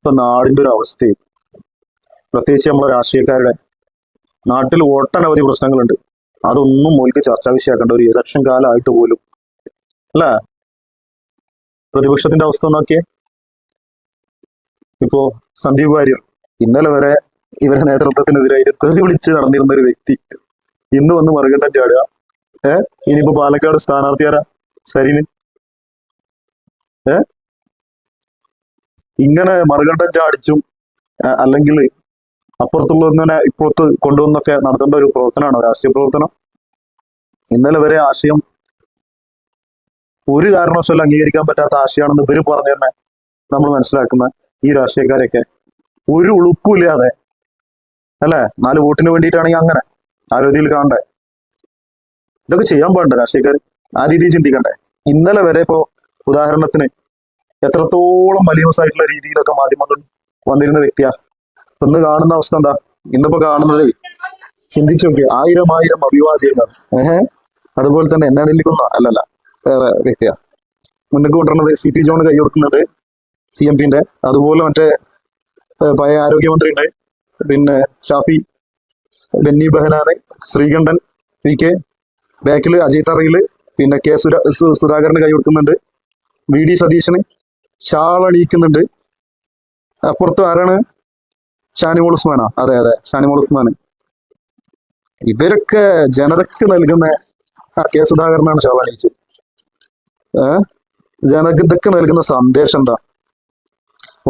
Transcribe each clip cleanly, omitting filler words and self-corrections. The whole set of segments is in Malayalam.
ഇപ്പൊ നാടിന്റെ ഒരു അവസ്ഥയും പ്രത്യേകിച്ച് നമ്മളെ രാഷ്ട്രീയക്കാരുടെ നാട്ടിൽ ഒട്ടനവധി പ്രശ്നങ്ങളുണ്ട്. അതൊന്നും മോൾക്ക് ചർച്ചാ വിഷയമാക്കേണ്ട ഒരു ഇലക്ഷൻ കാലമായിട്ട് പോലും അല്ല. പ്രതിപക്ഷത്തിന്റെ അവസ്ഥ നോക്കിയേ. ഇപ്പോ സന്ദീപ് വാര്യർ ഇന്നലെ വരെ ഇവരെ നേതൃത്വത്തിനെതിരായിട്ട് തെറി വിളിച്ച് നടന്നിരുന്ന ഒരു വ്യക്തി ഇന്ന് വന്ന് മറുകണ്ഠം ചാടുക. ഇനിയിപ്പോ പാലക്കാട് സ്ഥാനാർത്ഥിയാരാ? സരിന്. ഇങ്ങനെ മറുകണ്ഠം ചാടിച്ചും അല്ലെങ്കിൽ അപ്പുറത്തുള്ളതിനെ ഇപ്പുറത്ത് കൊണ്ടുവന്നൊക്കെ നടത്തേണ്ട ഒരു പ്രവർത്തനമാണോ രാഷ്ട്രീയ പ്രവർത്തനം? ഇന്നലെ വരെ ആശയം ഒരു കാരണവശാലും അംഗീകരിക്കാൻ പറ്റാത്ത ആശയമാണെന്ന് ഇവര് പറഞ്ഞു തന്നെ നമ്മൾ മനസ്സിലാക്കുന്ന ഈ രാഷ്ട്രീയക്കാരെയൊക്കെ ഒരു ഉളുപ്പില്ലാതെ അല്ലെ 4 വോട്ടിന് വേണ്ടിയിട്ടാണെങ്കിൽ അങ്ങനെ ആ രീതിയിൽ കാണണ്ടേ? ഇതൊക്കെ ചെയ്യാൻ പാടുണ്ടോ രാഷ്ട്രീയക്കാർ? ആ രീതിയിൽ ചിന്തിക്കണ്ടേ? ഇന്നലെ വരെ ഇപ്പോ ഉദാഹരണത്തിന് എത്രത്തോളം മലീമസായിട്ടുള്ള രീതിയിലൊക്കെ മാധ്യമങ്ങൾ വന്നിരുന്ന വ്യക്തിയാ. ഇന്ന് കാണുന്ന അവസ്ഥ എന്താ? ഇന്നിപ്പോ കാണുന്നത് ചിന്തിച്ചു നോക്കി 1000 അഭിവാദ്യങ്ങൾ. അതുപോലെ തന്നെ എന്നെ നെല്ലിക്കുന്ന അല്ലല്ല വേറെ വ്യക്തിയാ മുന്നേക്ക് കൊണ്ടുവരുന്നത്. CP ജോൺ കൈ കൊടുക്കുന്നുണ്ട് CMPന്റെ. അതുപോലെ മറ്റേ പഴയ ആരോഗ്യമന്ത്രി ഉണ്ട്, പിന്നെ ഷാഫി, ബെന്നി ബെഹനാന്, ശ്രീകണ്ഠൻ VK, ബാക്കില് അജയ് തറയില്, പിന്നെ K സുധാകരന് കൈ കൊടുക്കുന്നുണ്ട്, VD സതീശന് ഷാളണിയിക്കുന്നുണ്ട്. അപ്പുറത്ത് ആരാണ്? ഷാനിമോൾ ഉസ്മാനാ. അതെ ഷാനിമോൾ ഉസ്മാൻ. ഇവരൊക്കെ ജനതക്ക് നൽകുന്ന K സുധാകരനാണ് ഷാളണിയിച്ച്. ജനതക്ക് നൽകുന്ന സന്ദേശം എന്താ?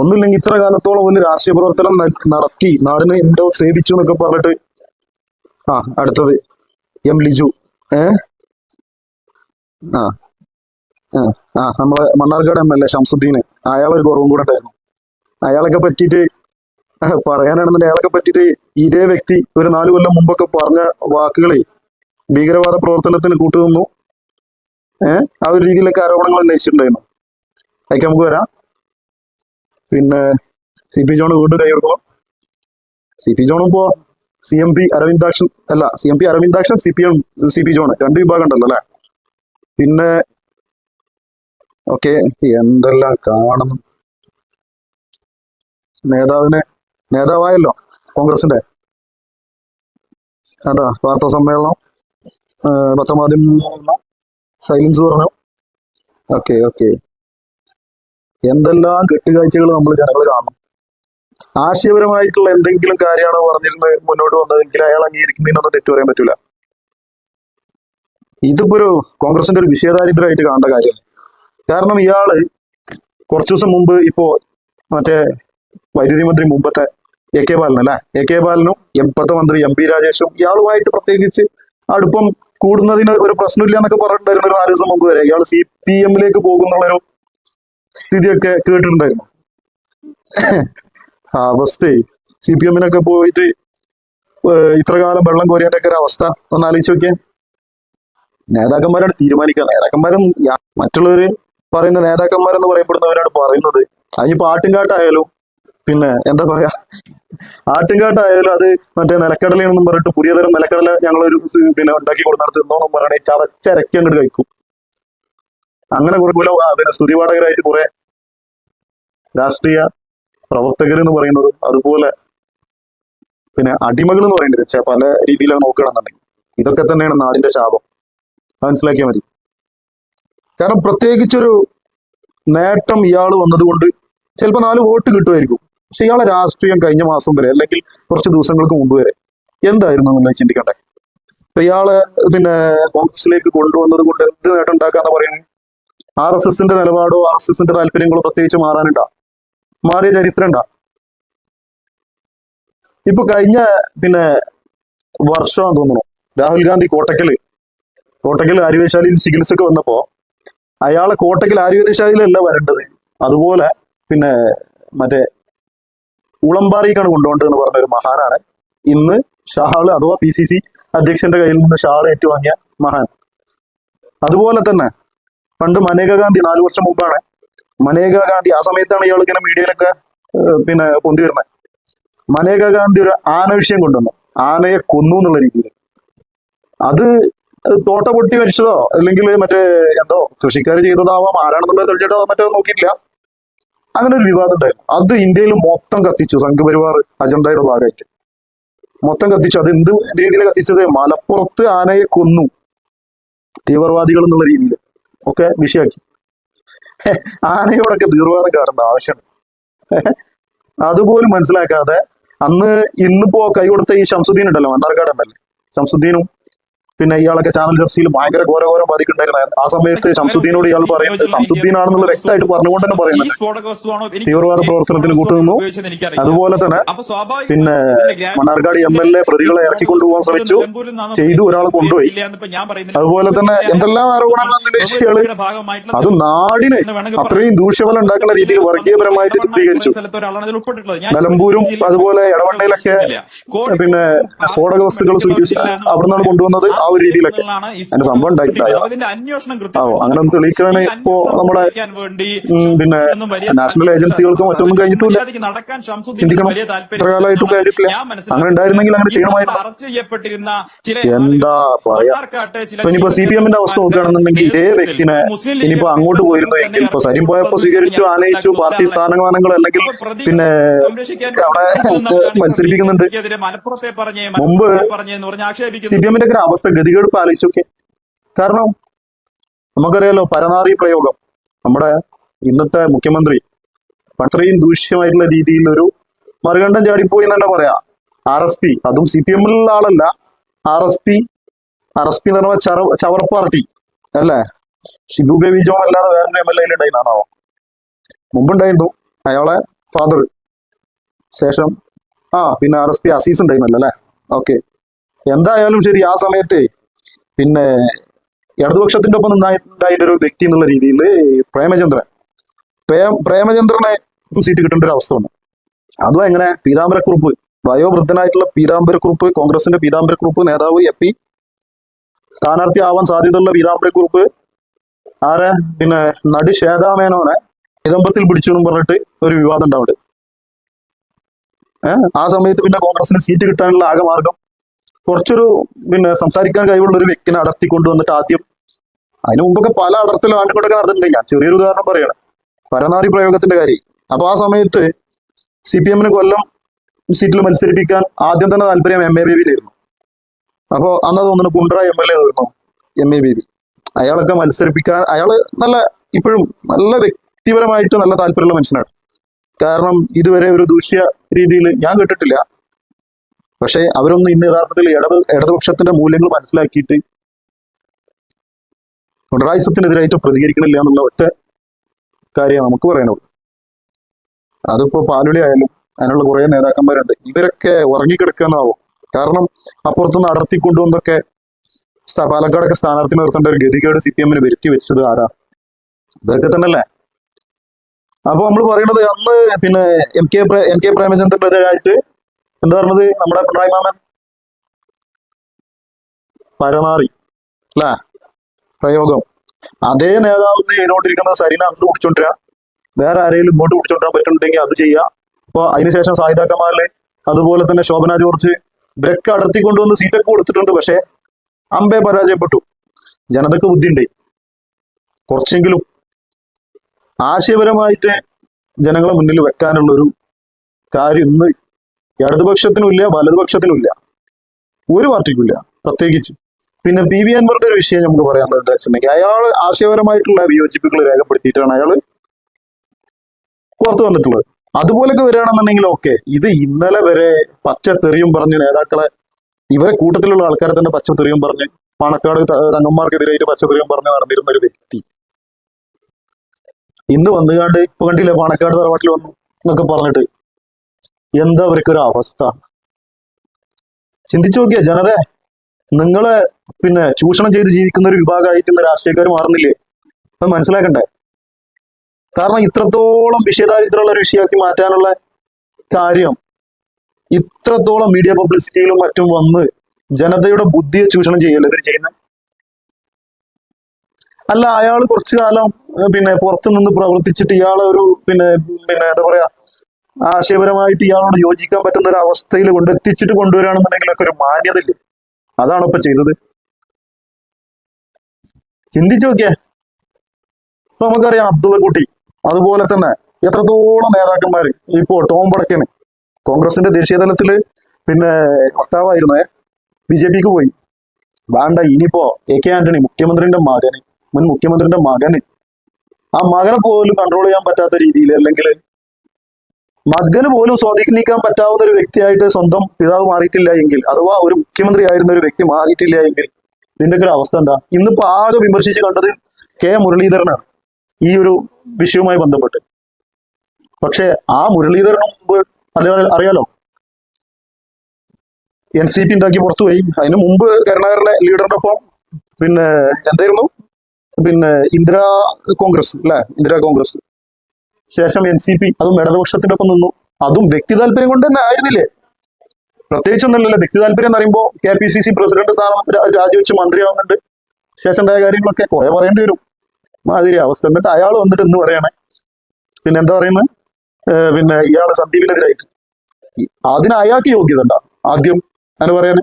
ഒന്നുമില്ലെങ്കിൽ ഇത്ര കാലത്തോളം ഒരു രാഷ്ട്രീയ പ്രവർത്തനം നടത്തി നാടിനെ എന്തോ സേവിച്ചു എന്നൊക്കെ പറഞ്ഞിട്ട് അടുത്തത് M ലിജു. നമ്മളെ മണ്ണാർക്കാട് MLA ഷംസുദ്ദീന്, അയാളൊരു കുറവും കൂടെ ഉണ്ടായിരുന്നു. അയാളൊക്കെ പറ്റിയിട്ട് പറയാനാണെന്നുണ്ടെങ്കിൽ അയാളൊക്കെ പറ്റിയിട്ട് ഇതേ വ്യക്തി ഒരു 4 കൊല്ലം മുമ്പൊക്കെ പറഞ്ഞ വാക്കുകളെ ഭീകരവാദ പ്രവർത്തനത്തിന് കൂട്ടുനിന്നു. ആ ഒരു രീതിയിലൊക്കെ ആരോപണങ്ങൾ ഉന്നയിച്ചിട്ടുണ്ടായിരുന്നു. അതിലേക്ക് നമുക്ക് വരാം. പിന്നെ CP ജോൺ വീണ്ടും കൈ കൊടുക്കണം. CP ജോണും ഇപ്പോ CMP അരവിന്ദാക്ഷൻ അല്ല, CMP അരവിന്ദാക്ഷൻ, CP ജോൺ 2 വിഭാഗം ഉണ്ടല്ലോ അല്ലെ? പിന്നെ ഓക്കെ, എന്തെല്ലാം കാണുന്നു. നേതാവായല്ലോ കോൺഗ്രസിന്റെ. അതാ വാർത്താ സമ്മേളനം, പത്രമാധ്യമ സൈലൻസ് പറഞ്ഞു. ഓക്കെ എന്തെല്ലാം കെട്ടുകാഴ്ചകൾ നമ്മൾ ജനങ്ങൾ കാണണം. ആശയപരമായിട്ടുള്ള എന്തെങ്കിലും കാര്യമാണോ പറഞ്ഞിരുന്ന് മുന്നോട്ട് വന്നതെങ്കിൽ അയാൾ അംഗീകരിക്കുന്നതിനൊന്നും തെറ്റു പറയാൻ പറ്റൂല. ഇതിപ്പോ ഒരു കോൺഗ്രസിന്റെ ഒരു വിഷയദാരിദ്ര്യമായിട്ട് കാണേണ്ട കാര്യമാണ്. കാരണം ഇയാള് കുറച്ചു ദിവസം മുമ്പ് ഇപ്പോ മറ്റേ വൈദ്യുതി മന്ത്രി മുമ്പത്തെ AK ബാലൻ അല്ലെ, AK ബാലനും ഇപ്പോഴത്തെ മന്ത്രി MP രാജേഷും ഇയാളുമായിട്ട് പ്രത്യേകിച്ച് അടുപ്പം കൂടുന്നതിന് ഒരു പ്രശ്നമില്ല എന്നൊക്കെ പറഞ്ഞിട്ടുണ്ടായിരുന്നു. ഒരു 4 ദിവസം മുമ്പ് വരെ ഇയാൾ CPM-ലേക്ക് പോകുന്നുള്ളൊരു സ്ഥിതിയൊക്കെ കേട്ടിട്ടുണ്ടായിരുന്നു. അവസ്ഥയെ CPM-നൊക്കെ പോയിട്ട് ഇത്ര കാലം വെള്ളം കോരിയതിന്റെ ഒക്കെ ഒരു അവസ്ഥ ഒന്ന് ആലോചിച്ച് നോക്കിയാൽ. നേതാക്കന്മാരാണ് തീരുമാനിക്കുക. മറ്റുള്ളവര് പറയുന്ന നേതാക്കന്മാരെന്ന് പറയപ്പെടുന്നവരാണ് പറയുന്നത്. അതിനിപ്പോ ആട്ടുംകാട്ടായാലും പിന്നെ എന്താ പറയാ, ആട്ടുംകാട്ടായാലും അത് മറ്റേ നിലക്കടലയാണെന്നും പറഞ്ഞിട്ട് പുതിയ തരം നിലക്കടല ഞങ്ങളൊരു പിന്നെ ഉണ്ടാക്കി കൊടുത്തിടത്ത് എന്നോന്നും പറയണേ ചവച്ചരക്കി അങ്ങോട്ട് കഴിക്കും. അങ്ങനെ കുറെ പിന്നെ സ്തുതിപാഠകരായിട്ട് കുറെ രാഷ്ട്രീയ പ്രവർത്തകർ എന്ന് പറയുന്നത്, അതുപോലെ പിന്നെ അടിമകൾ എന്ന് പറയേണ്ടത് പല രീതിയിലാണ് നോക്കുകയാണെന്നുണ്ടെങ്കിൽ ഇതൊക്കെ തന്നെയാണ് നാടിന്റെ ശാപം. മനസ്സിലാക്കിയാൽ മതി. കാരണം പ്രത്യേകിച്ചൊരു നേട്ടം ഇയാൾ വന്നതുകൊണ്ട് ചിലപ്പോൾ 4 വോട്ട് കിട്ടുമായിരിക്കും. പക്ഷെ ഇയാളെ രാഷ്ട്രീയം കഴിഞ്ഞ മാസം വരെ അല്ലെങ്കിൽ കുറച്ച് ദിവസങ്ങൾക്ക് മുമ്പ് വരെ എന്തായിരുന്നു എന്നുള്ളത് ചിന്തിക്കണ്ടേ? ഇപ്പൊ ഇയാളെ പിന്നെ കോൺഗ്രസിലേക്ക് കൊണ്ടുവന്നത് കൊണ്ട് എന്ത് നേട്ടം ഉണ്ടാക്കാന്ന് പറയുന്നത്? RSSന്റെ നിലപാടോ RSSന്റെ താല്പര്യങ്ങളോ പ്രത്യേകിച്ച് മാറിയ ചരിത്രം ഉണ്ടാ? ഇപ്പൊ കഴിഞ്ഞ പിന്നെ വർഷമാണെന്ന് തോന്നുന്നു രാഹുൽ ഗാന്ധി കോട്ടക്കൽ ആര്യവൈദ്യശാലയിൽ ചികിത്സക്ക് വന്നപ്പോ അയാളെ കോട്ടക്കൽ ആര്യവൈദ്യശാലയിലല്ല വരേണ്ടത്, അതുപോലെ പിന്നെ മറ്റേ ഉളമ്പാറിക്കാണ് കൊണ്ടുപോകേണ്ടതെന്ന് പറഞ്ഞ ഒരു മഹാനാണ് ഇന്ന് ഷാള് അഥവാ PCC അധ്യക്ഷന്റെ കയ്യിൽ നിന്ന് ഷാള് ഏറ്റുവാങ്ങിയ മഹാൻ. അതുപോലെ തന്നെ പണ്ട് മനേകാ ഗാന്ധി 4 വർഷം മുമ്പാണ് മനേകാ ഗാന്ധി, ആ സമയത്താണ് ഇയാൾ ഇങ്ങനെ മീഡിയയിലൊക്കെ പിന്നെ പൊന്തി വരുന്നത്. മനേകാ ഗാന്ധി ഒരു ആന വിഷയം കൊണ്ടുവന്നു, ആനയെ കൊന്നു എന്നുള്ള രീതിയിൽ. അത് തോട്ട പൊട്ടി മരിച്ചതോ അല്ലെങ്കിൽ മറ്റേ എന്തോ കൃഷിക്കാർ ചെയ്തതാവാം, ആരാണെന്നുള്ളത് തെളിച്ചിട്ടോ മറ്റോ നോക്കിയിട്ടില്ല. അങ്ങനെ ഒരു വിവാദം ഉണ്ടായിരുന്നു. അത് ഇന്ത്യയിൽ മൊത്തം കത്തിച്ചു. സംഘപരിവാർ അജണ്ടയുടെ ഭാഗമായിട്ട് മൊത്തം കത്തിച്ചു. അത് എന്ത് രീതിയിൽ കത്തിച്ചത്? മലപ്പുറത്ത് ആനയെ കൊന്നു തീവ്രവാദികൾ എന്നുള്ള രീതിയിൽ ഒക്കെ വിഷയാക്കി. ആനയോടൊക്കെ തീവ്രവാദം കാണേണ്ട ആവശ്യമുണ്ട്? അതുപോലും മനസ്സിലാക്കാതെ ഇന്നിപ്പോ കൈ കൊടുത്ത ഈ ഷംസുദ്ദീൻ ഉണ്ടല്ലോ, മണ്ണാർക്കാട് ഉണ്ടല്ലോ, ഷംസുദ്ദീനും പിന്നെ ഇയാളൊക്കെ ചാനൽ ചർച്ചയിൽ ഭയങ്കര ഘോരഘോരം ബാധിക്കുന്നുണ്ടായിരുന്നു. ആ സമയത്ത് ഷംസുദ്ദീനോട് ഇയാൾ പറയുന്നത് ഷംസുദ്ദീൻ ആണെന്നുള്ള വ്യക്തമായിട്ട് പറഞ്ഞുകൊണ്ട് തന്നെ പറയുന്നുണ്ട് തീവ്രവാദ പ്രവർത്തനത്തിന് കൂട്ടുനിന്നു. അതുപോലെ തന്നെ പിന്നെ മണ്ണാർക്കാട് MLA പ്രതികളെ ഇറക്കിക്കൊണ്ടുപോകാൻ ശ്രമിച്ചു, ചെയ്തു, ഒരാളെ കൊണ്ടുപോയി. അതുപോലെ തന്നെ എന്തെല്ലാം ആരോപണങ്ങൾ അത് നാടിന് അത്രയും ദൂഷ്യഫലം ഉണ്ടാക്കുന്ന രീതിയിൽ വർഗീയപരമായിട്ട് ചിത്രീകരിച്ചു. നിലമ്പൂരും അതുപോലെ ഇടവണ്ണയിലൊക്കെ പിന്നെ സ്ഫോടക വസ്തുക്കൾ അവിടെ നിന്നാണ് കൊണ്ടുവന്നത്. ആ ഒരു രീതിയിലൊക്കെ അതിന്റെ സംഭവം ഉണ്ടായിട്ടുണ്ടായോ? അങ്ങനെ ഒന്ന് തെളിയിക്കണേ ഇപ്പോ നമ്മുടെ പിന്നെ നാഷണൽ ഏജൻസികൾക്കും മറ്റൊന്നും കഴിഞ്ഞിട്ടില്ല. ചിന്തിക്കണം, ഇത്ര കാലമായിട്ടും കഴിഞ്ഞിട്ടില്ല. അങ്ങനെ ഉണ്ടായിരുന്നെങ്കിൽ അങ്ങനെ ചെയ്യണമായിരുന്നു. എന്താ പറയാ, ഇനിയിപ്പോ CPM-ന്റെ അവസ്ഥ നോക്കുകയാണെന്നുണ്ടെങ്കിൽ ഇതേ വ്യക്തിനെ ഇനിയിപ്പോ അങ്ങോട്ട് പോയിരുന്നു എങ്കിൽ, ഇപ്പൊ സരിം പോയപ്പോ സ്വീകരിച്ചു, ആനയിച്ചു, പാർട്ടി സ്ഥാനമാനങ്ങൾ അല്ലെങ്കിൽ പിന്നെ അവിടെ മത്സരിപ്പിക്കുന്നുണ്ട്. മുമ്പ് CPM-ന്റെ ഒക്കെ അവസ്ഥ ഗതികേട് ആലോചിച്ചൊക്കെ. കാരണം നമുക്കറിയാലോ, പരനാറി പ്രയോഗം നമ്മുടെ ഇന്നത്തെ മുഖ്യമന്ത്രി അത്രയും ദൂഷ്യമായിട്ടുള്ള രീതിയിൽ ഒരു മറുകണ്ഠം ചാടിപ്പോയി എന്ന് തന്നെ പറയാം. RSP, അതും CPM-ലുള്ള ആളല്ല, RSP എന്ന് പറഞ്ഞ ചവർ പാർട്ടി അല്ലേ? ഷിബു ബേബി ജോൺ അല്ലാതെ വേറൊരു MLA ഉണ്ടായിരുന്നാണോ? മുമ്പുണ്ടായിരുന്നു, അയാളെ ഫാദർ. ശേഷം പിന്നെ RSP അസീസ് ഉണ്ടായിരുന്നല്ലോ അല്ലെ? ഓക്കെ, എന്തായാലും ശരി. ആ സമയത്ത് പിന്നെ ഇടതുപക്ഷത്തിന്റെ ഒപ്പം ഉണ്ടായിട്ടൊരു വ്യക്തി എന്നുള്ള രീതിയിൽ പ്രേമചന്ദ്രനെ സീറ്റ് കിട്ടേണ്ട ഒരു അവസ്ഥ വന്നു. അതും എങ്ങനെ? പീതാംബരക്കുറുപ്പ്, വയോവൃദ്ധനായിട്ടുള്ള പീതാംബരക്കുറുപ്പ്, കോൺഗ്രസിന്റെ പീതാംബരക്കുറുപ്പ് നേതാവ്, MP സ്ഥാനാർത്ഥി ആവാൻ സാധ്യതയുള്ള പീതാംബരക്കുറുപ്പ് ആരെ പിന്നെ നടി ശ്വേതാമേനോനെ നിതംബത്തിൽ പിടിച്ചു എന്നും പറഞ്ഞിട്ട് ഒരു വിവാദം ഉണ്ടാവുന്നുണ്ട്. ആ സമയത്ത് പിന്നെ കോൺഗ്രസിന് സീറ്റ് കിട്ടാനുള്ള ആകെ മാർഗം കുറച്ചൊരു പിന്നെ സംസാരിക്കാൻ കഴിവുള്ള ഒരു വ്യക്തിനെ അടർത്തി കൊണ്ടുവന്നിട്ട് ആദ്യം, അതിനു മുമ്പൊക്കെ പല അടർത്തലും ആണ്ടുകൊണ്ടൊക്കെ നടന്നിട്ടുണ്ട്. ഞാൻ ചെറിയൊരു ഉദാഹരണം പറയണം, പരനാറി പ്രയോഗത്തിന്റെ കാര്യം. അപ്പൊ ആ സമയത്ത് CPM-ന് കൊല്ലം സീറ്റിൽ മത്സരിപ്പിക്കാൻ ആദ്യം തന്നെ താല്പര്യം MA ബേബിയിലായിരുന്നു. അപ്പോ അന്ന് തോന്നുന്നു കുണ്ട്ര MLA ആയിരുന്നു MA ബേബി. അയാളൊക്കെ മത്സരിപ്പിക്കാൻ ഇപ്പോഴും നല്ല വ്യക്തിപരമായിട്ട് നല്ല താല്പര്യമുള്ള മനുഷ്യനാണ്. കാരണം ഇതുവരെ ഒരു ദൂഷ്യ രീതിയിൽ ഞാൻ കേട്ടിട്ടില്ല. പക്ഷെ അവരൊന്നും ഇന്ന് യഥാർത്ഥത്തിൽ ഇടതുപക്ഷത്തിന്റെ മൂല്യങ്ങൾ മനസ്സിലാക്കിയിട്ട് പിണറായിസത്തിനെതിരായിട്ട് പ്രതികരിക്കണില്ല എന്നുള്ള ഒറ്റ കാര്യം നമുക്ക് പറയാനുള്ളൂ. അതിപ്പോ പാലുളി ആയാലും അതിനുള്ള കുറെ നേതാക്കന്മാരുണ്ട്. ഇവരൊക്കെ ഉറങ്ങിക്കിടക്കാന്നാവും. കാരണം അപ്പുറത്തുനിന്ന് അടർത്തിക്കൊണ്ടുവന്നൊക്കെ പാലക്കാടൊക്കെ സ്ഥാനാർത്ഥി നിർത്തേണ്ട ഒരു ഗതികേട് CPM-ന് വരുത്തി വെച്ചത് ആരാ? ഇവരൊക്കെ തന്നെയല്ലേ. അപ്പൊ നമ്മൾ പറയുന്നത് അന്ന് പിന്നെ NK പ്രേമചന്ദ്രനെതിരായിട്ട് എന്താ പറഞ്ഞത്? നമ്മുടെ പിണറായി മാമൻ പരനാറി അല്ലേ പ്രയോഗം. അതേ നേതാവ് ചെയ്തുകൊണ്ടിരിക്കുന്ന സരിന അങ്ങോട്ട് പിടിച്ചോണ്ടിരാ, വേറെ ആരെങ്കിലും ഇങ്ങോട്ട് പിടിച്ചോണ്ടിരാൻ പറ്റുന്നുണ്ടെങ്കിൽ അത് ചെയ്യാം. അപ്പൊ അതിനുശേഷം സായിദ കമാല്, അതുപോലെ തന്നെ ശോഭന ജോർജ്, ഇവരൊക്കെ അടർത്തി കൊണ്ടുവന്ന് സീറ്റൊക്കെ കൊടുത്തിട്ടുണ്ട്. പക്ഷെ അമ്പേ പരാജയപ്പെട്ടു. ജനതക്ക് ബുദ്ധിയുണ്ട്, കുറച്ചെങ്കിലും ആശയപരമായിട്ട് ജനങ്ങളെ മുന്നിൽ വെക്കാനുള്ളൊരു കാര്യം ഇന്ന് ഇടതുപക്ഷത്തിനും ഇല്ല, വലതുപക്ഷത്തിനും ഇല്ല, ഒരു പാർട്ടിക്കും ഇല്ല പ്രത്യേകിച്ച്. പിന്നെ PV അൻവറിന്റെ ഒരു വിഷയം നമുക്ക് പറയാനുള്ളത് എന്താ വെച്ചിട്ടുണ്ടെങ്കിൽ, അയാൾ ആശയപരമായിട്ടുള്ള വിയോജിപ്പുകൾ രേഖപ്പെടുത്തിയിട്ടാണ് അയാൾ പുറത്തു വന്നിട്ടുള്ളത്. അതുപോലൊക്കെ വരികയാണെന്നുണ്ടെങ്കിൽ ഓക്കെ. ഇത് ഇന്നലെ വരെ പച്ചത്തെറിയും പറഞ്ഞ് നേതാക്കളെ, ഇവരെ കൂട്ടത്തിലുള്ള ആൾക്കാരെ തന്നെ പച്ചത്തെറിയും പറഞ്ഞ് പാണക്കാട് തങ്ങന്മാർക്കെതിരായിട്ട് പച്ചത്തെറിയും പറഞ്ഞ് നടന്നിരുന്ന ഒരു വ്യക്തി ഇന്ന് വന്നുകാണ്ട് ഇപ്പൊ കണ്ടില്ലേ, പാണക്കാട് തറവാട്ടിൽ വന്നു എന്നൊക്കെ പറഞ്ഞിട്ട്. എന്താ അവർക്കൊരു അവസ്ഥ ചിന്തിച്ചു നോക്കിയ ജനത? നിങ്ങളെ പിന്നെ ചൂഷണം ചെയ്ത് ജീവിക്കുന്ന ഒരു വിഭാഗമായിട്ട് ഇന്ന് രാഷ്ട്രീയക്കാർ മാറുന്നില്ലേ? അത് മനസ്സിലാക്കണ്ടേ? കാരണം ഇത്രത്തോളം വിഷയദാരിദ്ര്യമുള്ള ഒരു വിഷയമാക്കി മാറ്റാനുള്ള കാര്യം ഇത്രത്തോളം മീഡിയ പബ്ലിസിറ്റിയിലും മറ്റും വന്ന് ജനതയുടെ ബുദ്ധിയെ ചൂഷണം ചെയ്യല്ലേ ഇവർ ചെയ്യുന്നത്? അല്ല, അയാൾ കുറച്ചു കാലം പിന്നെ പുറത്തു നിന്ന് പ്രവർത്തിച്ചിട്ട് ഇയാളെ ഒരു പിന്നെ എന്താ പറയാ, ആശയപരമായിട്ട് ഇയാളോട് യോജിക്കാൻ പറ്റുന്ന ഒരു അവസ്ഥയിൽ കൊണ്ടെത്തിച്ചിട്ട് കൊണ്ടുവരികയാണെന്നുണ്ടെങ്കിലൊക്കെ ഒരു മാന്യത ഇല്ലേ? അതാണ് ഇപ്പൊ ചെയ്തത്. ചിന്തിച്ചു നോക്കിയേ. ഇപ്പൊ നമുക്കറിയാം അബ്ദുള്ള കുട്ടി, അതുപോലെ തന്നെ എത്രത്തോളം നേതാക്കന്മാർ ഇപ്പോൾ ടോം വടക്കന് കോൺഗ്രസിന്റെ ദേശീയ തലത്തില് പിന്നെ വക്താവായിരുന്നേ, BJPക്ക് പോയി. വേണ്ട, ഇനിയിപ്പോ AK ആന്റണി മുഖ്യമന്ത്രിന്റെ മകന്, മുൻ മുഖ്യമന്ത്രിന്റെ മകന്, ആ മകനെ പോലും കൺട്രോൾ ചെയ്യാൻ പറ്റാത്ത രീതിയിൽ, അല്ലെങ്കിൽ മകന് പോലും സ്വാധീനിക്കാൻ പറ്റാവുന്ന ഒരു വ്യക്തിയായിട്ട് സ്വന്തം പിതാവ് മാറിയിട്ടില്ല എങ്കിൽ, അഥവാ ഒരു മുഖ്യമന്ത്രി ആയിരുന്ന ഒരു വ്യക്തി മാറിയിട്ടില്ല എങ്കിൽ ഇതിന്റെ ഒക്കെ അവസ്ഥ എന്താ? ഇന്നിപ്പോ ആകെ വിമർശിച്ച് കണ്ടത് മുരളീധരനാണ് ഈ ഒരു വിഷയവുമായി ബന്ധപ്പെട്ട്. പക്ഷെ ആ മുരളീധരന് മുമ്പ് അറിയാലോ, NCP ഉണ്ടാക്കി പുറത്തുപോയി. അതിന് മുമ്പ് കരുണാകരനെ ലീഡറിന്റെ ഒപ്പം പിന്നെ എന്തായിരുന്നു, പിന്നെ ഇന്ദിരാ കോൺഗ്രസ് അല്ലെ, ഇന്ദിരാ കോൺഗ്രസ്, ശേഷം NCP, അതും ഇടതുപക്ഷത്തിന്റെ ഒപ്പം നിന്നു. അതും വ്യക്തി താല്പര്യം കൊണ്ട് തന്നെ ആയിരുന്നില്ലേ, പ്രത്യേകിച്ചൊന്നുമില്ലല്ലോ. വ്യക്തി താല്പര്യം എന്ന് പറയുമ്പോൾ KPCC പ്രസിഡന്റ് സ്ഥാനം രാജിവെച്ച് മന്ത്രിയാവുന്നുണ്ട്, ശേഷം ഉണ്ടായ കാര്യങ്ങളൊക്കെ കുറെ പറയേണ്ടി വരും. മാതിരി അവസ്ഥ. എന്നിട്ട് അയാൾ വന്നിട്ട് എന്ന് പറയണേ, പിന്നെ എന്താ പറയുന്നത്, പിന്നെ ഇയാള് സന്ദീപിനെതിരായിട്ട്. അതിന് അയാൾക്ക് യോഗ്യത ഉണ്ടാ ആദ്യം അങ്ങനെ പറയാന്?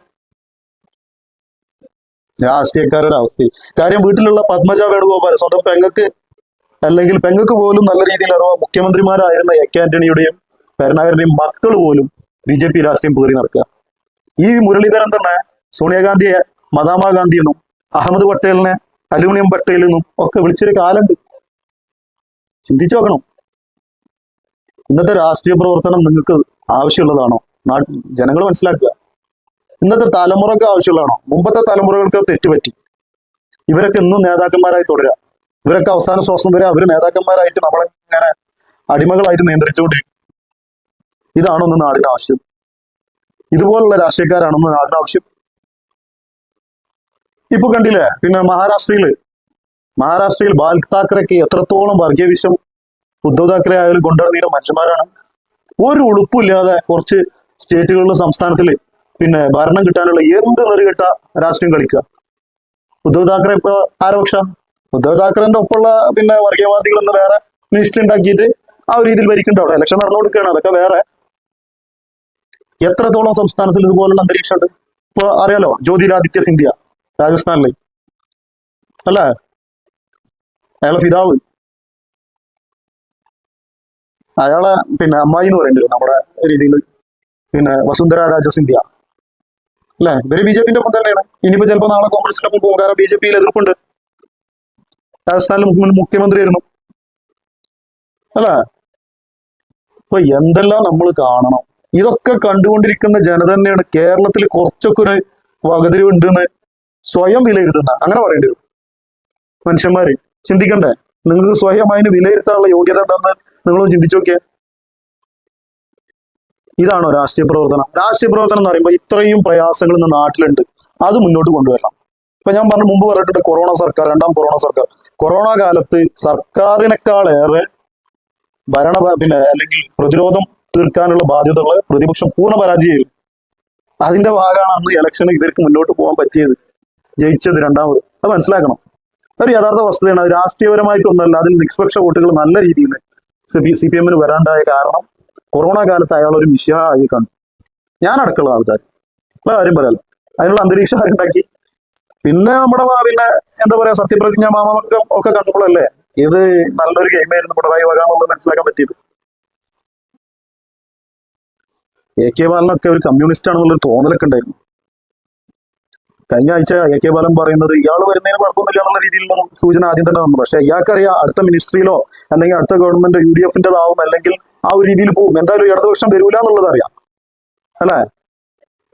രാഷ്ട്രീയക്കാരുടെ അവസ്ഥ. കാര്യം, വീട്ടിലുള്ള പത്മജ വേണുഗോപാൽ സ്വന്തം പെങ്ങൾക്ക്, അല്ലെങ്കിൽ പെങ്ങൾക്ക് പോലും നല്ല രീതിയിൽ, അഥവാ മുഖ്യമന്ത്രിമാരായിരുന്ന AK ആന്റണിയുടെയും കരുണാകരന്റെയും മക്കൾ പോലും BJP രാഷ്ട്രീയം പേറി നടക്കുക. ഈ മുരളീധരൻ തന്നെ സോണിയാഗാന്ധിയെ മദാമ ഗാന്ധി എന്നും അഹമ്മദ് പട്ടേലിനെ അലൂമിനിയം പട്ടേൽ എന്നും ഒക്കെ വിളിച്ചൊരു കാലുണ്ട്. ചിന്തിച്ചു നോക്കണം. ഇന്നത്തെ രാഷ്ട്രീയ പ്രവർത്തനം നിങ്ങൾക്ക് ആവശ്യമുള്ളതാണോ? ജനങ്ങൾ മനസ്സിലാക്കുക. ഇന്നത്തെ തലമുറക്ക് ആവശ്യമുള്ളതാണോ? മുമ്പത്തെ തലമുറകൾക്ക് തെറ്റുപറ്റി. ഇവരൊക്കെ എന്നും നേതാക്കന്മാരായി തുടരുക. ഇവരൊക്കെ അവസാന ശ്വാസം വരെ അവർ നേതാക്കന്മാരായിട്ട് നമ്മളെ ഇങ്ങനെ അടിമകളായിട്ട് നിയന്ത്രിച്ചുകൊണ്ടിരിക്കും. ഇതാണോ ഒന്ന് നാടിന് ആവശ്യം? ഇതുപോലുള്ള രാഷ്ട്രീയക്കാരാണെന്ന് നാടിന് ആവശ്യം? ഇപ്പൊ കണ്ടില്ലേ, പിന്നെ മഹാരാഷ്ട്രയിൽ ബാൽ താക്കറെക്ക് എത്രത്തോളം വർഗീയ വിഷം ഉദ്ധവ് താക്കറെ ആയാലും കൊണ്ടുവരുന്ന മനുഷ്യന്മാരാണ്. ഒരു ഉളുപ്പില്ലാതെ കുറച്ച് സ്റ്റേറ്റുകളിലും സംസ്ഥാനത്തില് പിന്നെ ഭരണം കിട്ടാനുള്ള എന്ത് നെറുകെട്ട രാഷ്ട്രീയം കളിക്കുക. ഉദ്ധവ് താക്കറെ ഇപ്പൊ ആരോപക്ഷ ഉദ്ധവ് താക്കറെന്റെ ഒപ്പമുള്ള പിന്നെ വർഗീയവാദികൾ എന്ന് വേറെ മിനിസ്റ്റർ ഉണ്ടാക്കിയിട്ട് ആ ഒരു രീതിയിൽ ഭരിക്കേണ്ട. അവിടെ ഇലക്ഷൻ നടന്നുകൊടുക്കുകയാണ്, അതൊക്കെ വേറെ. എത്രത്തോളം സംസ്ഥാനത്തിൽ ഇതുപോലുള്ള അന്തരീക്ഷമുണ്ട്. ഇപ്പൊ അറിയാലോ, ജ്യോതിരാദിത്യ സിന്ധ്യ രാജസ്ഥാനിലെ അല്ലേ, അയാളെ പിതാവ്, അയാളെ പിന്നെ അമ്മായി എന്ന് പറയേണ്ടി വരും നമ്മുടെ രീതിയിൽ, പിന്നെ വസുന്ധര രാജ സിന്ധ്യ അല്ലെ, ഇവര് BJPന്റെ ഒപ്പം തന്നെയാണ്. ഇനിയിപ്പോ ചിലപ്പോ നാളെ കോൺഗ്രസിന്റെ ഒപ്പം പോകും. കാരണം BJPയിൽ എതിർപ്പുണ്ട്. രാജസ്ഥാനിൽ മുഖ്യമന്ത്രിയായിരുന്നു അല്ലേ. അപ്പൊ എന്തെല്ലാം നമ്മൾ കാണണം. ഇതൊക്കെ കണ്ടുകൊണ്ടിരിക്കുന്ന ജന തന്നെയാണ് കേരളത്തിൽ കുറച്ചൊക്കെ ഒരു വകതിരിവ് ഉണ്ടെന്ന് സ്വയം വിലയിരുത്തുന്ന, അങ്ങനെ പറയേണ്ടി വരും. മനുഷ്യന്മാര് ചിന്തിക്കണ്ടേ? നിങ്ങൾക്ക് സ്വയം അതിന് വിലയിരുത്താനുള്ള യോഗ്യത ഉണ്ടെന്ന് നിങ്ങളൊന്ന് ചിന്തിച്ചു നോക്കിയേ. ഇതാണോ രാഷ്ട്രീയ പ്രവർത്തനം? രാഷ്ട്രീയ പ്രവർത്തനം എന്ന് പറയുമ്പോൾ ഇത്രയും പ്രയാസങ്ങൾ ഇന്ന് നാട്ടിലുണ്ട്, അത് മുന്നോട്ട് കൊണ്ടുവരണം. ഇപ്പൊ ഞാൻ മുമ്പ് പറഞ്ഞിട്ടുണ്ട്, രണ്ടാം കൊറോണ സർക്കാർ. കൊറോണ കാലത്ത് സർക്കാരിനേക്കാളേറെ പിന്നെ അല്ലെങ്കിൽ പ്രതിരോധം തീർക്കാനുള്ള ബാധ്യതകൾ പ്രതിപക്ഷം പൂർണ്ണ പരാജയമായിരുന്നു. അതിന്റെ ഭാഗമാണ് അന്ന് ഇലക്ഷന് ഇവർക്ക് മുന്നോട്ട് പോകാൻ പറ്റിയത്, ജയിച്ചത് രണ്ടാമത്. അത് മനസ്സിലാക്കണം. ഒരു യഥാർത്ഥ വസ്തുതയാണ്. അത് രാഷ്ട്രീയപരമായിട്ടൊന്നല്ല. അതിൽ നിഷ്പക്ഷ വോട്ടുകൾ നല്ല രീതിയിൽ CPM-ന് വരാണ്ടായ കാരണം കൊറോണ കാലത്ത് അയാൾ ഒരു മിശിഹായി കണ്ടു. ഞാൻ അടക്കമുള്ള ആൾക്കാർ കാര്യം പറയാലോ, അതിനുള്ള അന്തരീക്ഷം ഉണ്ടാക്കി. പിന്നെ നമ്മുടെ പിന്നെ എന്താ പറയാ, സത്യപ്രതിജ്ഞ മാമക്കം ഒക്കെ കണ്ടപ്പോഴല്ലേ ഇത് നല്ലൊരു ഗെയിമായിരുന്നു പിണറായി വരാമെന്നുള്ളത് മനസ്സിലാക്കാൻ പറ്റിയത്. AK ബാലനൊക്കെ ഒരു കമ്മ്യൂണിസ്റ്റ് ആണെന്നുള്ളൊരു തോന്നലൊക്കെ ഉണ്ടായിരുന്നു. കഴിഞ്ഞ ആഴ്ച AK ബാലൻ പറയുന്നത് ഇയാൾ വരുന്നതിന് കുഴപ്പമൊന്നുമില്ല എന്നുള്ള രീതിയിലുള്ള സൂചന ആദ്യം തന്നെ തന്നു. പക്ഷെ ഇയാൾക്കറിയാം അടുത്ത മിനിസ്ട്രിയിലോ അല്ലെങ്കിൽ അടുത്ത ഗവൺമെന്റ് UDF-ൻ്റെതാവും, അല്ലെങ്കിൽ ആ ഒരു രീതിയിൽ പോകും. എന്തായാലും ഇടതുപക്ഷം വരൂല എന്നുള്ളത് അറിയാം അല്ലെ.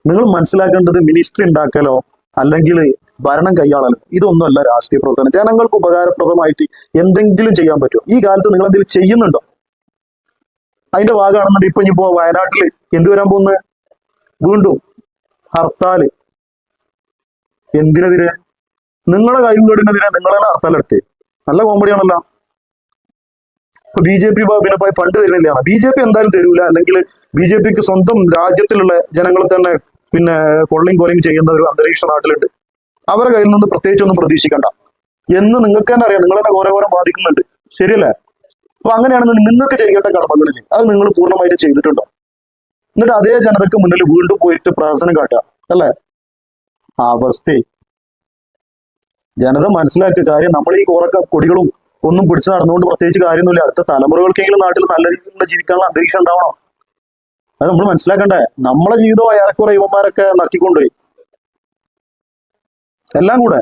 നിങ്ങൾ മനസ്സിലാക്കേണ്ടത് മിനിസ്ട്രി ഉണ്ടാക്കലോ അല്ലെങ്കിൽ ഭരണം കൈയാളലോ ഇതൊന്നുമല്ല രാഷ്ട്രീയ പ്രവർത്തനം. ജനങ്ങൾക്ക് ഉപകാരപ്രദമായിട്ട് എന്തെങ്കിലും ചെയ്യാൻ പറ്റുമോ? ഈ കാലത്ത് നിങ്ങൾ എന്തെങ്കിലും ചെയ്യുന്നുണ്ടോ? അതിന്റെ ഭാഗമാണെന്നുണ്ടെങ്കിൽ ഇനിയിപ്പോ വയനാട്ടിൽ എന്ത് വരാൻ പോകുന്നത്? വീണ്ടും ഹർത്താല്. എന്തിനെതിരെ? നിങ്ങളെ കഴിവുകേടിനെതിരെ നിങ്ങൾ തന്നെ ഹർത്താൽ എടുത്തേ. നല്ല കോമഡിയാണല്ലോ. BJP പിന്നെ ഫണ്ട് തരുന്നില്ല. BJP എന്തായാലും തരൂല. അല്ലെങ്കിൽ BJPക്ക് സ്വന്തം രാജ്യത്തിലുള്ള ജനങ്ങളെ തന്നെ പിന്നെ കൊള്ളിയും ചെയ്യുന്ന ഒരു അന്തരീക്ഷ നാട്ടിലുണ്ട്. അവരുടെ കയ്യിൽ നിന്ന് പ്രത്യേകിച്ചൊന്നും പ്രതീക്ഷിക്കണ്ട എന്ന് നിങ്ങൾക്ക് തന്നെ അറിയാം. നിങ്ങൾ തന്നെ ഓരോരോ ബാധിക്കുന്നുണ്ട്, ശരിയല്ലേ? അപ്പൊ അങ്ങനെയാണെങ്കിൽ നിങ്ങൾക്ക് ചെയ്യേണ്ട കടമകൾ ചെയ്യും. അത് നിങ്ങൾ പൂർണ്ണമായിട്ട് ചെയ്തിട്ടുണ്ടോ? എന്നിട്ട് അതേ ജനതയ്ക്ക് മുന്നിൽ വീണ്ടും പോയിട്ട് പ്രഹസനം കാട്ടുക അല്ലേ? അവസ്ഥ ജനത മനസ്സിലാക്കിയ കാര്യം, നമ്മൾ ഈ കൊടികളും ഒന്നും പിടിച്ചു നടന്നുകൊണ്ട് പ്രത്യേകിച്ച് കാര്യമൊന്നുമില്ല. അടുത്ത തലമുറകൾക്കെങ്കിലും നാട്ടിൽ നല്ല രീതിയിലുള്ള ജീവിക്കാനുള്ള അന്തരീക്ഷം ഉണ്ടാവണം. അത് നമ്മൾ മനസ്സിലാക്കണ്ടേ. നമ്മളെ ജീവിതം ഏറെക്കുറെ യുവന്മാരൊക്കെ നക്കിക്കൊണ്ടുപോയി എല്ലാം കൂടെ.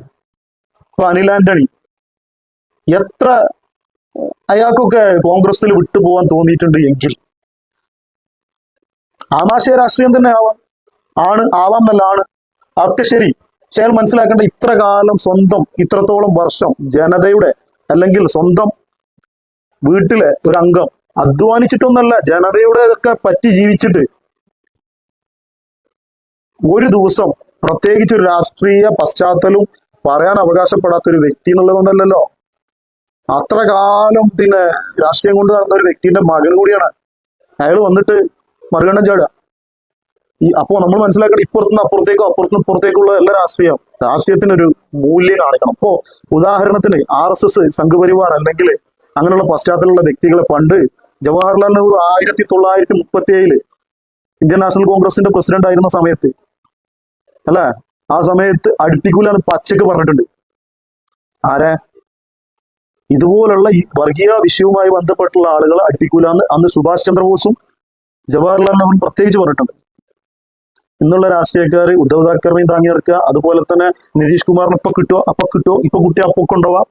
ഇപ്പൊ അനിൽ ആന്റണി എത്ര അയാൾക്കൊക്കെ കോൺഗ്രസിൽ വിട്ടുപോകാൻ തോന്നിയിട്ടുണ്ട് എങ്കിൽ ആമാശയ രാഷ്ട്രീയം തന്നെ ആവാം എന്നല്ല ആണ് അതൊക്കെ ശരി. പക്ഷെ അയാൾ മനസ്സിലാക്കേണ്ട ഇത്ര കാലം സ്വന്തം ഇത്രത്തോളം വർഷം ജനതയുടെ അല്ലെങ്കിൽ സ്വന്തം വീട്ടിലെ ഒരു അംഗം അധ്വാനിച്ചിട്ടൊന്നല്ല, ജനതയുടെ ഒക്കെ പറ്റി ജീവിച്ചിട്ട് ഒരു ദിവസം പ്രത്യേകിച്ച് ഒരു രാഷ്ട്രീയ പശ്ചാത്തലവും പറയാൻ അവകാശപ്പെടാത്ത ഒരു വ്യക്തി എന്നുള്ളതൊന്നല്ലല്ലോ. അത്ര കാലം പിന്നെ രാഷ്ട്രീയം കൊണ്ട് നടന്ന ഒരു വ്യക്തിന്റെ മകൻ കൂടിയാണ് അയാൾ വന്നിട്ട് മറുകണ്ഠം ചാടുക. അപ്പോ നമ്മൾ മനസ്സിലാക്കണം ഇപ്പുറത്തുനിന്ന് അപ്പുറത്തേക്കോ അപ്പുറത്തുനിന്ന് ഇപ്പുറത്തേക്കുള്ള എല്ലാ രാഷ്ട്രീയത്തിനൊരു മൂല്യം കാണിക്കണം. ഇപ്പോ ഉദാഹരണത്തിന് RSS സംഘപരിവാർ അല്ലെങ്കിൽ അങ്ങനെയുള്ള പശ്ചാത്തലമുള്ള വ്യക്തികളെ പണ്ട് ജവഹർലാൽ നെഹ്റു 1937 ഇന്ത്യൻ നാഷണൽ കോൺഗ്രസിന്റെ പ്രസിഡന്റ് ആയിരുന്ന സമയത്ത് അല്ലെ, ആ സമയത്ത് അടുപ്പിക്കൂല എന്ന് പച്ചക്ക് പറഞ്ഞിട്ടുണ്ട്. ആരെ? ഇതുപോലുള്ള ഈ വർഗീയ വിഷയവുമായി ബന്ധപ്പെട്ടുള്ള ആളുകളെ അടുപ്പിക്കൂല എന്ന് അന്ന് സുഭാഷ് ചന്ദ്രബോസും ജവഹർലാൽ നെഹ്റു പ്രത്യേകിച്ച് പറഞ്ഞിട്ടുണ്ട്. ഇന്നുള്ള രാഷ്ട്രീയക്കാർ ഉദ്ധവ് താക്കറിനെയും താങ്ങി നടക്കുക, അതുപോലെ തന്നെ നിതീഷ് കുമാറിന് ഇപ്പൊ കിട്ടുമോ ഇപ്പൊ കുട്ടി അപ്പൊ കൊണ്ടുപോവാ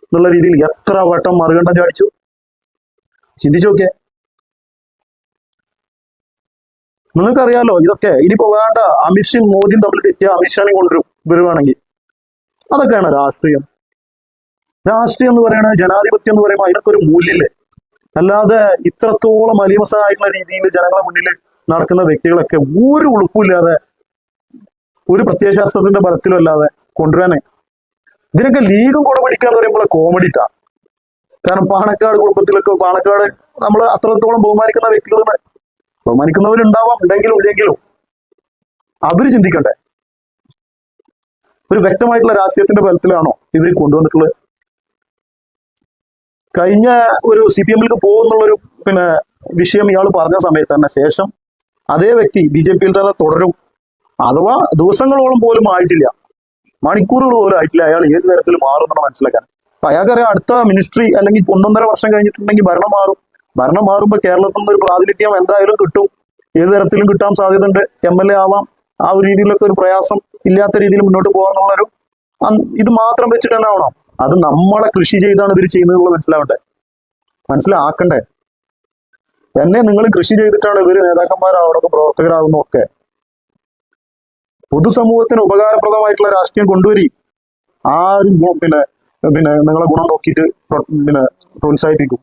എന്നുള്ള രീതിയിൽ എത്ര വട്ടം മറുകണ്ഠം ചാടിച്ചു. ചിന്തിച്ചു നോക്കേ. നിങ്ങൾക്കറിയാലോ ഇതൊക്കെ. ഇനിയിപ്പോ വേണ്ട അമിത്ഷയും മോദിയും തമ്മിൽ തെറ്റിയ അമിത്ഷാനെ കൊണ്ടുവരും വരുവാണെങ്കിൽ. അതൊക്കെയാണ് രാഷ്ട്രീയം. രാഷ്ട്രീയം എന്ന് പറയുന്നത്, ജനാധിപത്യം എന്ന് പറയുമ്പോൾ അതിനൊക്കെ ഒരു മൂല്യമില്ലേ. അല്ലാതെ ഇത്രത്തോളം അലീമസമായിട്ടുള്ള രീതിയിൽ ജനങ്ങളെ മുന്നിൽ നടക്കുന്ന വ്യക്തികളൊക്കെ ഒരു ഉളുപ്പില്ലാതെ ഒരു പ്രത്യയശാസ്ത്രത്തിന്റെ ബലത്തിലും അല്ലാതെ കൊണ്ടുവരാനേ. ഇതിനൊക്കെ ലീഗും കൂടെ പിടിക്കാന്ന് പറയുമ്പോൾ കോമഡി ഇട്ടാ. കാരണം പാണക്കാട് കുടുംബത്തിലൊക്കെ പാണക്കാട് നമ്മൾ അത്രത്തോളം ബഹുമാനിക്കുന്ന വ്യക്തികൾ, ബഹുമാനിക്കുന്നവരുണ്ടാവാം, ഉണ്ടെങ്കിലും ഇല്ലെങ്കിലും അവര് ചിന്തിക്കണ്ടേ. ഒരു വ്യക്തമായിട്ടുള്ള രാഷ്ട്രീയത്തിന്റെ ബലത്തിലാണോ ഇവർ കൊണ്ടുവന്നിട്ടുള്ളത്? കഴിഞ്ഞ ഒരു CPM-ലേക്ക് പോകുന്നുള്ളൊരു പിന്നെ വിഷയം ഇയാൾ പറഞ്ഞ സമയത്ത് തന്നെ ശേഷം അതേ വ്യക്തി BJP-യിൽ തന്നെ തുടരും. അഥവാ ദിവസങ്ങളോളം പോലും ആയിട്ടില്ല, മണിക്കൂറുകൾ പോലും ആയിട്ടില്ല, അയാൾ ഏത് തരത്തിൽ മാറുമെന്നാണ് മനസ്സിലാക്കാൻ. അപ്പൊ അയാൾക്കറിയാം അടുത്ത മിനിസ്ട്രി അല്ലെങ്കിൽ 1.5 വർഷം കഴിഞ്ഞിട്ടുണ്ടെങ്കിൽ ഭരണം മാറും. ഭരണം മാറുമ്പോൾ കേരളത്തിൽ നിന്ന് ഒരു പ്രാതിനിധ്യം എന്തായാലും കിട്ടും, ഏത് തരത്തിലും കിട്ടാൻ സാധ്യതയുണ്ട്. MLA ആവാം. ആ ഒരു രീതിയിലൊക്കെ ഒരു പ്രയാസം ഇല്ലാത്ത രീതിയിൽ മുന്നോട്ട് പോകാന്നുള്ളൊരു ഇത് മാത്രം വെച്ചിട്ട് തന്നെ ആവണം. അത് നമ്മളെ കൃഷി ചെയ്താണ് ഇവർ ചെയ്യുന്നത് മനസ്സിലാവണ്ടേ, മനസ്സിലാക്കണ്ടേ. എന്നെ നിങ്ങൾ കൃഷി ചെയ്തിട്ടാണ് ഇവര് നേതാക്കന്മാരാവുന്നതും പ്രവർത്തകരാകുന്നതും ഒക്കെ. പൊതുസമൂഹത്തിന് ഉപകാരപ്രദമായിട്ടുള്ള രാഷ്ട്രീയം കൊണ്ടുവരി. ആരും പിന്നെ നിങ്ങളെ ഗുണം നോക്കിയിട്ട് പ്രോത്സാഹിപ്പിക്കും.